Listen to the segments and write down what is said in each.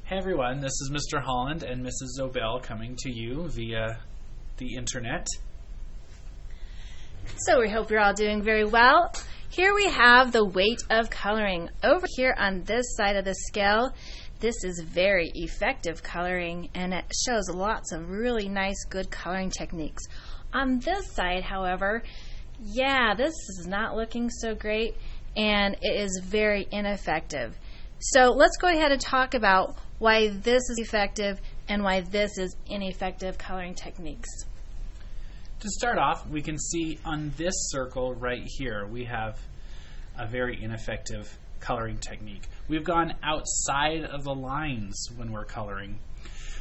Hey everyone, this is Mr. Holland and Mrs. Zobell coming to you via the internet. So we hope you're all doing very well. Here we have the weight of coloring. Over here on this side of the scale, this is very effective coloring and it shows lots of really nice, good coloring techniques. On this side, however, this is not looking so great and it is very ineffective. So let's go ahead and talk about why this is effective and why this is ineffective coloring techniques. To start off, we can see on this circle right here, we have a very ineffective coloring technique. We've gone outside of the lines when we're coloring.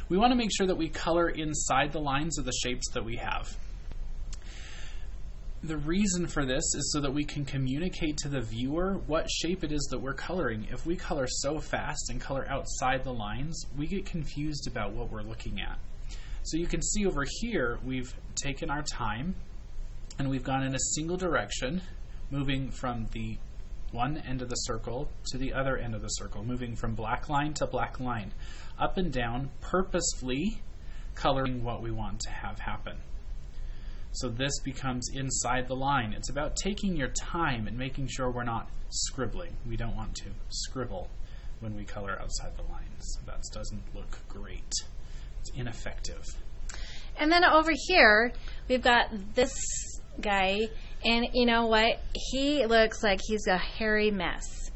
We want to make sure that we color inside the lines of the shapes that we have. The reason for this is so that we can communicate to the viewer what shape it is that we're coloring. If we color so fast and color outside the lines, we get confused about what we're looking at. So you can see over here, we've taken our time and we've gone in a single direction, moving from the one end of the circle to the other end of the circle, moving from black line to black line, up and down, purposefully coloring what we want to have happen. So this becomes inside the line. It's about taking your time and making sure we're not scribbling. We don't want to scribble when we color outside the lines. That doesn't look great. It's ineffective. And then over here, we've got this guy, and you know what? He looks like he's a hairy mess.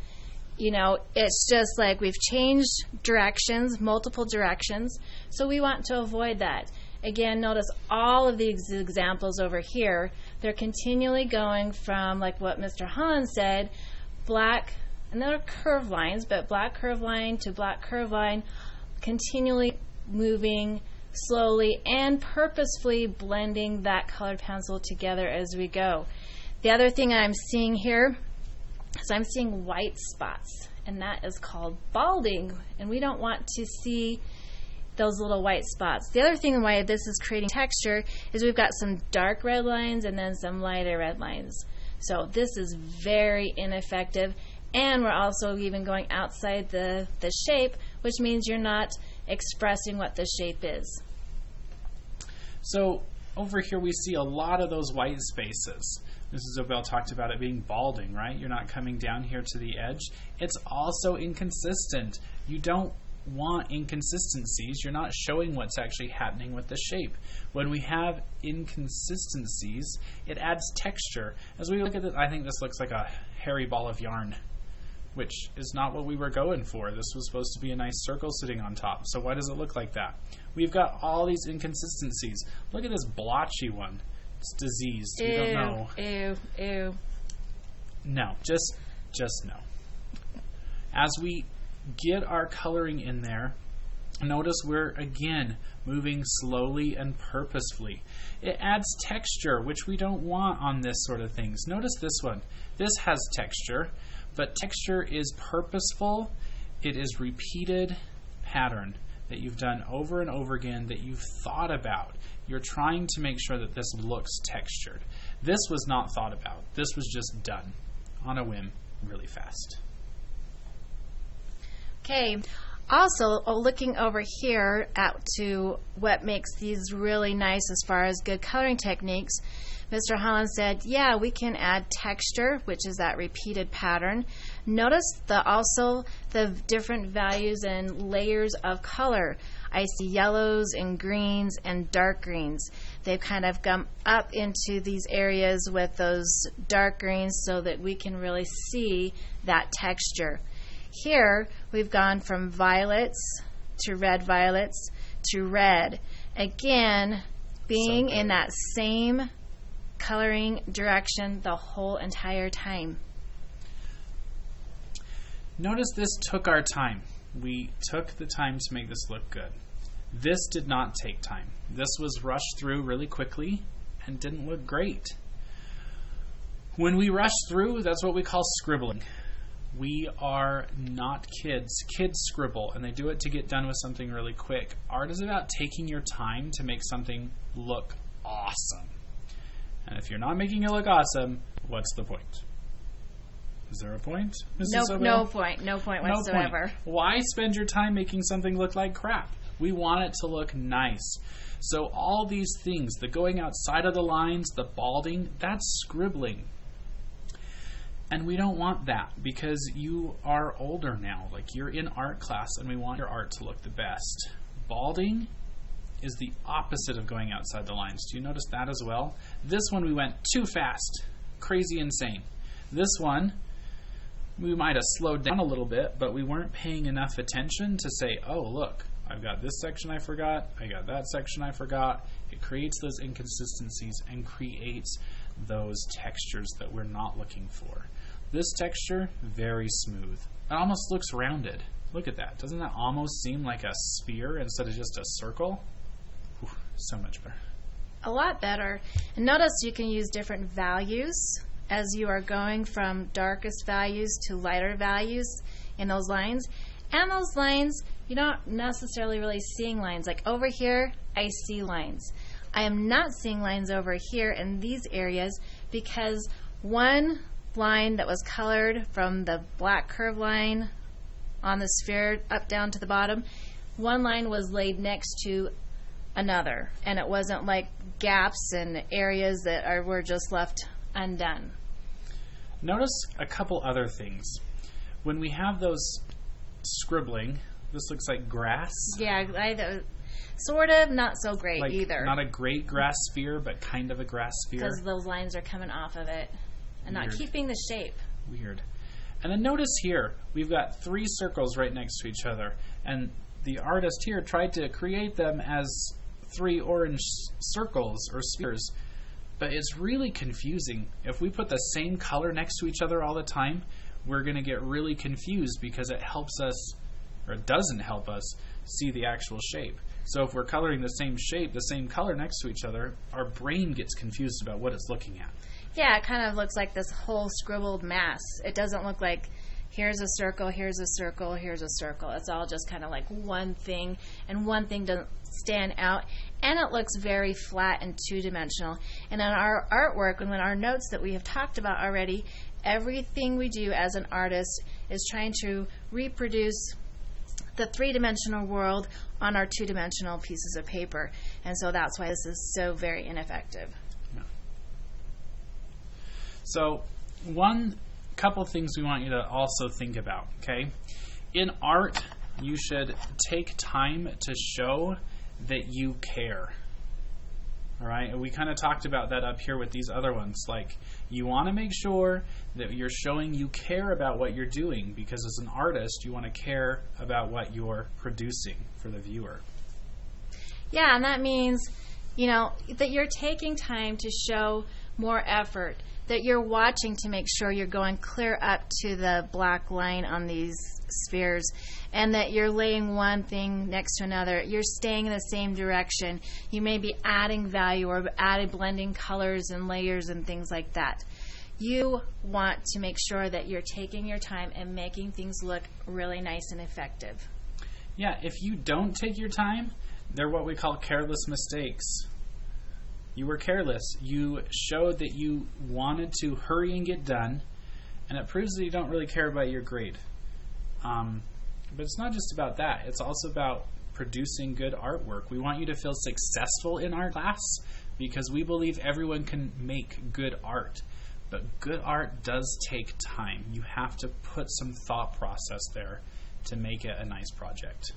You know, it's just like we've changed directions, multiple directions, so we want to avoid that. Again, notice all of these examples over here. They're continually going from, like what Mr. Holland said, black, and they're curved lines, but black curved line to black curved line, continually moving slowly and purposefully blending that colored pencil together as we go. The other thing I'm seeing here is I'm seeing white spots, and that is called balding, and we don't want to see those little white spots. The other thing why this is creating texture is we've got some dark red lines and then some lighter red lines. So this is very ineffective, and we're also even going outside the shape, which means you're not expressing what the shape is. So over here we see a lot of those white spaces. Mrs. Zobell talked about it being balding, right? You're not coming down here to the edge. It's also inconsistent. You don't want inconsistencies. You're not showing what's actually happening with the shape. When we have inconsistencies, it adds texture. As we look at it, I think this looks like a hairy ball of yarn, which is not what we were going for. This was supposed to be a nice circle sitting on top. So why does it look like that? We've got all these inconsistencies. Look at this blotchy one. It's diseased. Ew, we don't know. Ew. No, just no. As we get our coloring in there, notice we're again moving slowly and purposefully. It adds texture, which we don't want on this sort of things. Notice this one. This has texture, but texture is purposeful. It is repeated pattern that you've done over and over again, that you've thought about. You're trying to make sure that this looks textured. This was not thought about. This was just done on a whim really fast. Okay, also looking over here out to what makes these really nice as far as good coloring techniques, Mr. Holland said, yeah, we can add texture, which is that repeated pattern. Notice also the different values and layers of color. I see yellows and greens and dark greens. They've kind of come up into these areas with those dark greens so that we can really see that texture. Here, we've gone from violets to red violets to red. Again, being in that same coloring direction the whole entire time. Notice this took our time. We took the time to make this look good. This did not take time. This was rushed through really quickly and didn't look great. When we rush through, that's what we call scribbling. We are not kids. Kids scribble, and they do it to get done with something really quick. Art is about taking your time to make something look awesome. And if you're not making it look awesome, what's the point? Is there a point, Mrs. No, Zobell? no point whatsoever. Point. Why spend your time making something look like crap? We want it to look nice. So all these things, the going outside of the lines, the balding, that's scribbling. And we don't want that because you are older now. Like, you're in art class and we want your art to look the best. Balding is the opposite of going outside the lines. Do you notice that as well? This one we went too fast. Crazy insane. This one, we might have slowed down a little bit, but we weren't paying enough attention to say, oh, look, I've got this section I forgot, I got that section I forgot. It creates those inconsistencies and creates those textures that we're not looking for. This texture, very smooth. It almost looks rounded. Look at that. Doesn't that almost seem like a sphere instead of just a circle? Whew, so much better. A lot better. And notice you can use different values as you are going from darkest values to lighter values in those lines. And those lines, you're not necessarily really seeing lines. Like over here, I see lines. I am not seeing lines over here in these areas because one line that was colored from the black curve line on the sphere up down to the bottom, one line was laid next to another, and it wasn't like gaps and areas that were just left undone. Notice a couple other things. When we have those scribbling, this looks like grass. Yeah, sort of, not so great like, either. Not a great grass sphere, but kind of a grass sphere. Because those lines are coming off of it and Weird. not keeping the shape. Weird. And then notice here, we've got 3 circles right next to each other. And the artist here tried to create them as 3 orange circles or spheres. But it's really confusing. If we put the same color next to each other all the time, we're going to get really confused because it helps us, or it doesn't help us, see the actual shape. So if we're coloring the same shape, the same color next to each other, our brain gets confused about what it's looking at. Yeah, it kind of looks like this whole scribbled mass. It doesn't look like here's a circle, here's a circle, here's a circle. It's all just kind of like one thing, and one thing doesn't stand out, and it looks very flat and two-dimensional. And in our artwork, and in our notes that we have talked about already, everything we do as an artist is trying to reproduce the 3-dimensional world on our 2-dimensional pieces of paper. And so that's why this is so very ineffective. Yeah. So one couple things we want you to also think about, okay? In art, you should take time to show that you care. All right, and we kind of talked about that up here with these other ones. Like, you want to make sure that you're showing you care about what you're doing, because as an artist, you want to care about what you're producing for the viewer. Yeah, and that means, that you're taking time to show more effort, that you're watching to make sure you're going clear up to the black line on these spheres, and that you're laying one thing next to another. You're staying in the same direction. You may be adding value or blending colors and layers and things like that. You want to make sure that you're taking your time and making things look really nice and effective. Yeah, if you don't take your time, they're what we call careless mistakes. You were careless. You showed that you wanted to hurry and get done, and it proves that you don't really care about your grade. But it's not just about that. It's also about producing good artwork. We want you to feel successful in art class because we believe everyone can make good art. But good art does take time. You have to put some thought process there to make it a nice project.